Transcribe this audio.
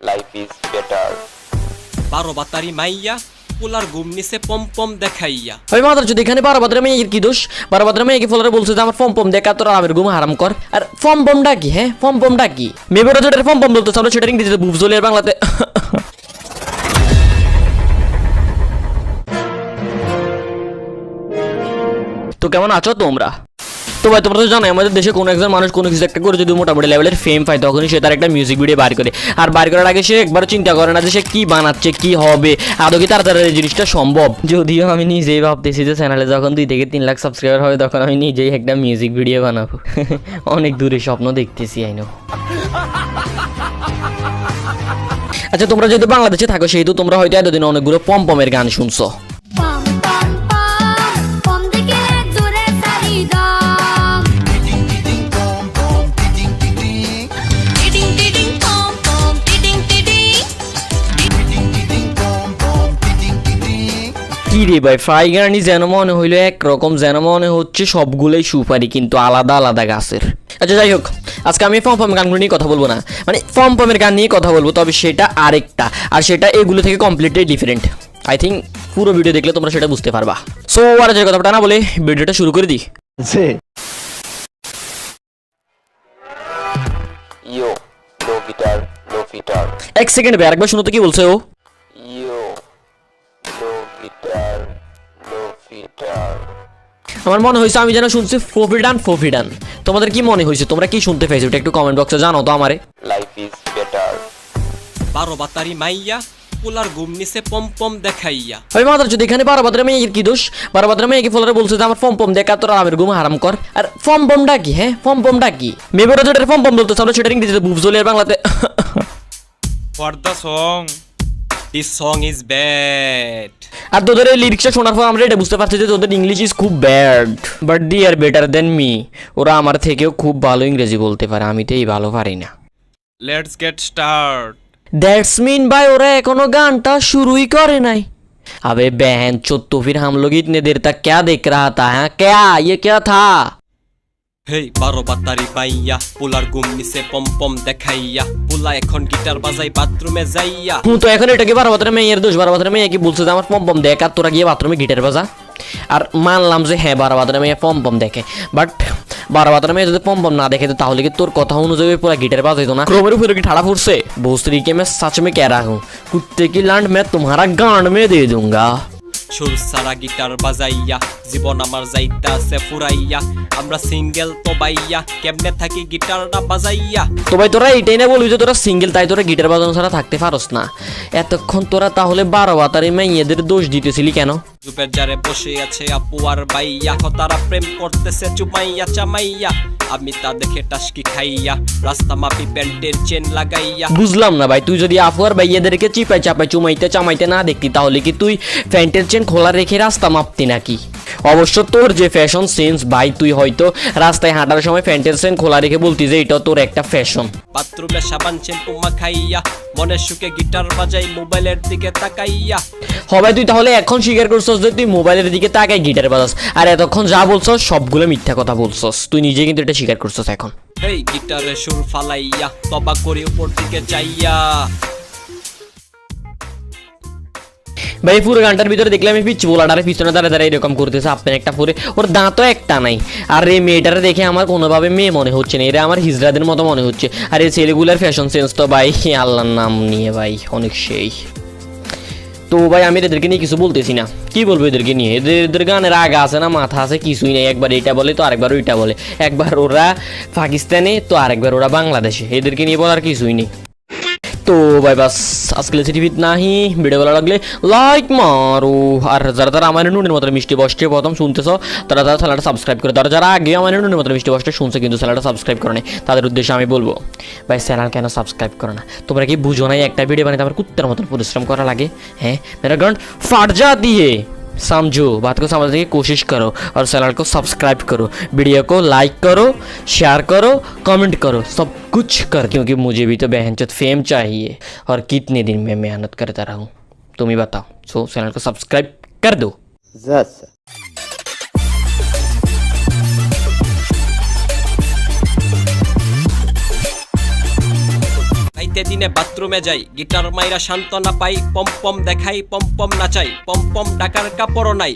Life is better. 12 বাতারি মাইয়া পোলার ঘুম নিছে পম পম দেখাইয়া। ওই মাদার যদি এখানে 12 বাতারি মেয়ের কি দোষ? 12 বাতারি মেয়েকে ফলারে বলছে যে আমার ফম পম দেখা তোর আমের ঘুম হারাম কর। আর ফম পমটা কি? হ্যাঁ ফম পমটা কি? মেয়েরা যেটা ফম পম বলতে আমরা সেটা ইংরেজিতে বুবজলি আর বাংলাতে তো কেমন আছো তোমরা? তো ভাই তোমরা তো জানো আমাদের দেশে কোনো একজন মানুষ কোনো কিছু একটা করে যদি মোটামুটি লেভেলের ফেম পায় তখনই সে তার একটা মিউজিক ভিডিও বার করে, আর বার করার আগে সে একবার চিন্তা করে না যে সে কি বানাচ্ছে, কি হবে, আদৌ কি তাড়াতাড়ি এই জিনিসটা সম্ভব। যদিও আমি নিজেই ভাবতেছি যে চ্যানেলে যখন 2 থেকে 3 লাখ সাবস্ক্রাইবার হবে তখন আমি নিজেই একটা মিউজিক ভিডিও বানাবো। অনেক দূরে স্বপ্ন দেখতেছি আইনো। আচ্ছা তোমরা যেহেতু বাংলাদেশে থাকো সেহেতু তোমরা হয়তো এতদিন অনেকগুলো পম পমের গান শুনছো। পম পম পম পম দিকে জোরে সারি দাম টিডিং টিডিং পম পম টিডিং টিডিং টিডিং টিডিং পম পম টিডিং টিডিং টিডিং টিডিং পম পম টিডিং টিডিং। কি রে ভাই ফ্রাই গানই যেন মনে হইলো একরকম, যেন মনে হচ্ছে সবগুলোই সুপারি কিন্তু আলাদা আলাদা গাছের। আচ্ছা যাই হোক, আজকে আমি ফম ফমের গানগুলো নিয়ে কথা বলবো না, মানে ফম ফমের গান নিয়ে কথা বলবো, তবে সেটা আরেকটা, আর সেটা এগুলো থেকে কমপ্লিটলি ডিফারেন্ট। আই থিঙ্ক পুরো ভিডিও দেখলে তোমরা সেটা বুঝতে পারবা। সো আর যে কথাটা না বলে ভিডিওটা শুরু করে দিই। Yo, low guitar, low guitar. এক সেকেন্ড ভাই আরেকবার শুনো তো কি বলছে ও। Yo, low guitar, low guitar. আমার মনে হয়েছে আমি যেন শুনছি ফোফিডান ফোফিডান। তোমাদের কি মনে হয়েছে, তোমরা কি শুনতে পেয়েছো এটা একটু কমেন্ট বক্সে জানো তো আমারে। Life is better. 12 বাতারি মাইয়া পোলার ঘুম নিছে পম পম দেখাইয়া। ওই মাদার যদি এখানে 12 বাতারি মেয়ের কি দোষ? 12 বাতারি মেয়েকে ফলারে বলছে যে আমার ফম পম দেখা তোর আমের ঘুম হারাম কর। আর ফম পমটা কি? হ্যাঁ ফম পমটা কি? মেয়েরা যেটা ফম পম বলতে আমরা সেটা ইংরেজিতে বুবজলি আর বাংলাতে For the song, this song is bad. আর তোদের এই লিরিক্সটা শোনার পর আমরা এটা বুঝতে পারছি যে তোদের ইংলিশ ইজ খুব bad, but they are better than me. ওরা আমার থেকেও খুব ভালো ইংরেজি বলতে পারে, আমি তো এই ভালো পারি না। Let's get start. That's mean ভাই ওরা এখনো গানটা শুরুই করে নাই। अबे बहन चो, तो फिर हम लोग इतने देर तक क्या देख रहा था? हाँ क्या ये क्या था? হেই 12 বাতারি মাইয়া পোলার ঘুম নিছে পম পম দেখাইয়া। পোলা এখন গিটার বাজাই বাথরুমে যাইয়া। হুঁ তো এখন এটাকে 12 বাতারে মেয়ের দোষ? 12 বাতারে মেয়ে কি বলছে যে আমার পম পম দেখ আর তোরা গিয়ে বাথরুমে গিটার বাজা। আর মানলাম যে হ্যাঁ 12 বাতারে মেয়ে পম পম দেখে, বাট 12 বাতারে মেয়ে যদি পম পম না দেখে তাহলে কি তোর কথা অনুযায়ী পুরো গিটার বাজাইতো না? ক্রোমের উপরে কি ঠাড়া ফুটছে? भोसड़ी के मैं सच में कह रहा हूँ, कुत्ते की लांड मैं तुम्हारा गांड में दे दूंगा। সুর সারা গিটার বাজাইয়া জীবন আমার যাইতা আছে ফুরাইয়া। আমরা সিঙ্গেল তো বাইয়া কেমনে থাকি গিটারটা বাজাইয়া। তো ভাই তোরা এইটাই না বলবি যে তোরা সিঙ্গেল তাই তোরা গিটার বাজানো ছাড়া থাকতে পারস না? এতক্ষণ তোরা তাহলে 12 বাতারি মেয়েদের দোষ দিতেছিলি কেন? জুপের জারে বসে আছে আপু আর বাইয়া। তারা প্রেম করতেছে চুমাইয়া চামাইয়া। আমি তা দেখে টাসকি খাইয়া রাস্তা মাপি প্যান্টের চেন লাগাইয়া। বুঝলাম না ভাই, তুই যদি আফু আর ভাইয়াদেরকে চিপাই চাপাই চুমাইতে চামাইতে না দেখতি তাহলে কি তুই প্যান্টের চেন খোলা রেখে রাস্তা মাপতি নাকি? অবশ্য তোর যে ফ্যাশন সেন্স ভাই, তুই হয়তো রাস্তায় হাঁটার সময় প্যান্টের চেন খোলা রেখে বলতি যে এটা তোর একটা ফ্যাশন। বাথরুমে সাবান শ্যাম্পু মাখাইয়া মনের সুখে গিটার বাজাই মোবাইলের দিকে তাকাইয়া। হবে তুই তাহলে এখন স্বীকার করছস যে তুই মোবাইলের দিকে তাকাই গিটার বাজাস, আর এতক্ষণ যা বলছস সবগুলো মিথ্যা কথা বলছস। তুই নিজে কিন্তু এটা স্বীকার করছস এখন। হেই গিটারে সুর ফালাইয়া তবা করি উপর দিকে যাইয়া। ভাই পুরো গানটার ভিতরে দেখলাম আমি পিচ্ছি বলাটারে পিছনে দাঁড়িয়ে দাঁড়িয়ে এরকম করতেছে আপনি একটা পরে, ওর দাঁতও একটা নাই। আর এই মেয়েটারে দেখে আমার কোনোভাবে মেয়ে মনে হচ্ছে না, এরা আমার হিজড়াদের মতো মনে হচ্ছে। আর এই ছেলেগুলার ফ্যাশন সেন্স তো ভাই আল্লাহর নাম নিয়ে ভাই অনেক সেই। তো ভাই আমি এদেরকে নিয়ে কিছু বলতেছি না, কি বলবো এদেরকে নিয়ে? এদের গানের আগা আছে না মাথা আছে কিছুই নেই। একবার এটা বলে তো আরেকবার ওইটা বলে, একবার ওরা পাকিস্তানে তো আরেকবার ওরা বাংলাদেশে। এদেরকে নিয়ে বলার কিছুই নেই। তো ভাই বাস আজকে টিভি না হি ভিডিও ভালো লাগলে লাইক মারো, আর যারা যারা আমার নুনের মতো মিষ্টি বসছে প্রথম শুনতেছ তারা তারা চ্যানেলটা সাবস্ক্রাইব করে, তারা যারা আগে আমার নুনের মতো মিষ্টি বসতে শুনছে কিন্তু চ্যানেলটা সাবস্ক্রাইব করে না তাদের উদ্দেশ্যে আমি বলবো ভাই চ্যানেল কেন সাবস্ক্রাইব করো না? তোমরা কি বুঝো না একটা ভিডিও বানাতে আমার কুত্তার মতন পরিশ্রম করা লাগে? হ্যাঁ मेरा गांड फाट जाती है, समझो बात को समझने की कोशिश करो और चैनल को सब्सक्राइब करो, वीडियो को लाइक करो, शेयर करो, कमेंट करो, सब कुछ कर, क्योंकि मुझे भी तो बहनचोद फेम चाहिए और कितने दिन में मेहनत करता रहूं तुम ही बताओ। सो चैनल को सब्सक्राइब कर दो। রাইতে দিনে বাথরুমে যাই, গিটার মাইরা সান্ত্বনা পাই, পম পম দেখাই, পম পম নাচাই, পম পম ডাকার কাপড়ও নাই।